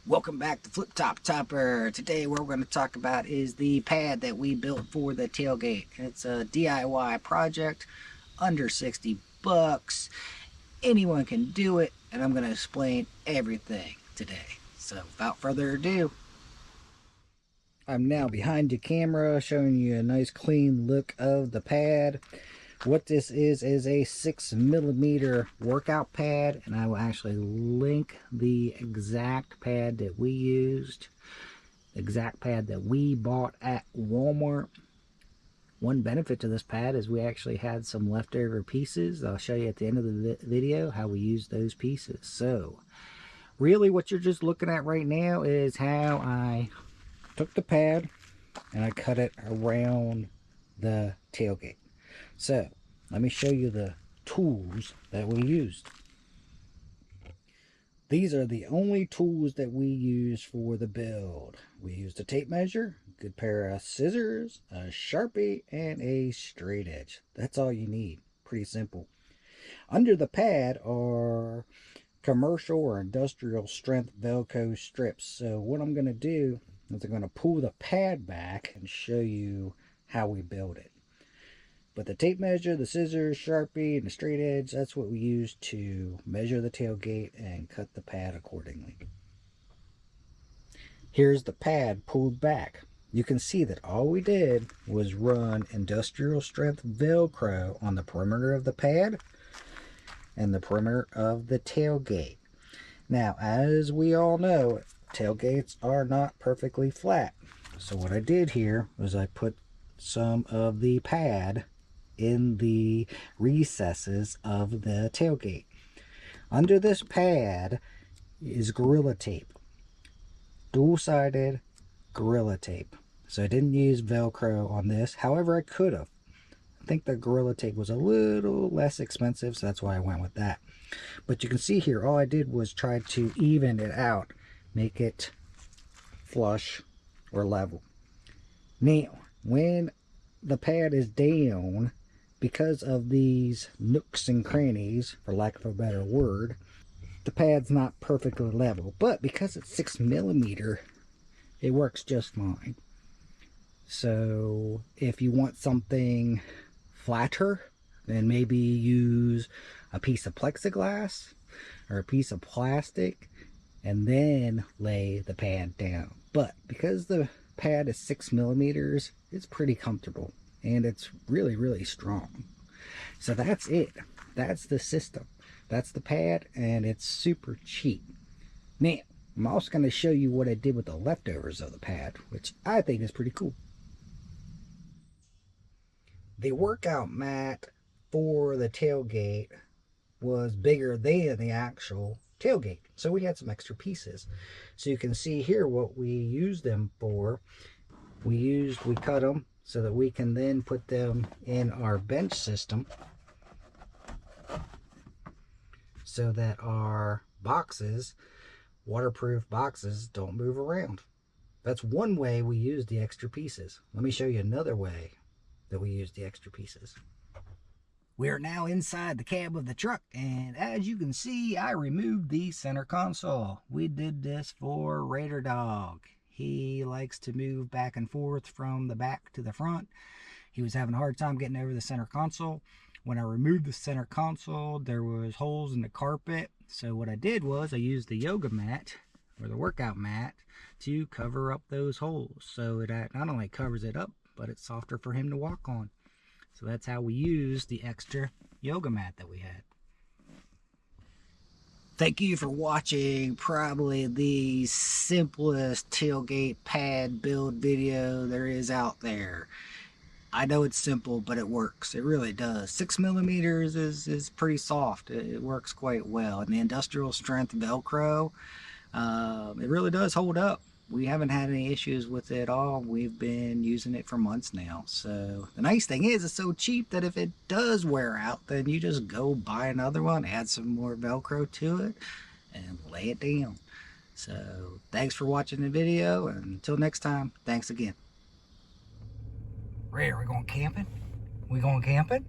Welcome back to Flip Top Topper. Today what we're going to talk about is the pad that we built for the tailgate. It's a DIY project, under 60 bucks. Anyone can do it, and I'm going to explain everything today. So without further ado, I'm now behind the camera showing you a nice clean look of the pad. What this is a 6mm workout pad, and I will actually link the exact pad that we used, the exact pad that we bought at Walmart. One benefit to this pad is we actually had some leftover pieces. I'll show you at the end of the video how we used those pieces. So really what you're just looking at right now is how I took the pad and I cut it around the tailgate. So let me show you the tools that we used. These are the only tools that we use for the build. We used a tape measure, a good pair of scissors, a Sharpie, and a straight edge. That's all you need. Pretty simple. Under the pad are commercial or industrial strength Velcro strips. So what I'm going to do is I'm going to pull the pad back and show you how we build it. But the tape measure, the scissors, Sharpie, and the straight edge, that's what we use to measure the tailgate and cut the pad accordingly. Here's the pad pulled back. You can see that all we did was run industrial strength Velcro on the perimeter of the pad and the perimeter of the tailgate. Now, as we all know, tailgates are not perfectly flat. So what I did here was I put some of the pad in the recesses of the tailgate. Under this pad is Gorilla Tape, dual-sided Gorilla Tape. So I didn't use Velcro on this. However, I could have. I think the Gorilla Tape was a little less expensive, so that's why I went with that. But you can see here, all I did was try to even it out, make it flush or level. Now, when the pad is down, because of these nooks and crannies, for lack of a better word, the pad's not perfectly level. But because it's 6mm, it works just fine. So if you want something flatter, then maybe use a piece of plexiglass or a piece of plastic and then lay the pad down. But because the pad is 6mm, it's pretty comfortable. And it's really, really strong. So that's it. That's the system. That's the pad, and it's super cheap. Now, I'm also going to show you what I did with the leftovers of the pad, which I think is pretty cool. The workout mat for the tailgate was bigger than the actual tailgate. So we had some extra pieces. So you can see here what we used them for. We cut them so that we can then put them in our bench system so that our boxes, waterproof boxes, don't move around. That's one way we use the extra pieces. Let me show you another way that we use the extra pieces. We are now inside the cab of the truck, and as you can see, I removed the center console. We did this for Raider Dog. He likes to move back and forth from the back to the front. He was having a hard time getting over the center console. When I removed the center console, there was holes in the carpet. So what I did was I used the yoga mat or the workout mat to cover up those holes. So it not only covers it up, but it's softer for him to walk on. So that's how we used the extra yoga mat that we had. Thank you for watching probably the simplest tailgate pad build video there is out there. I know it's simple, but it works. It really does. 6mm is pretty soft. It works quite well. And the industrial strength Velcro, it really does hold up. We haven't had any issues with it at all. We've been using it for months now. So the nice thing is it's so cheap that if it does wear out, then you just go buy another one, add some more Velcro to it, and lay it down. So thanks for watching the video, and until next time, thanks again. Ray, are we going camping? We going camping?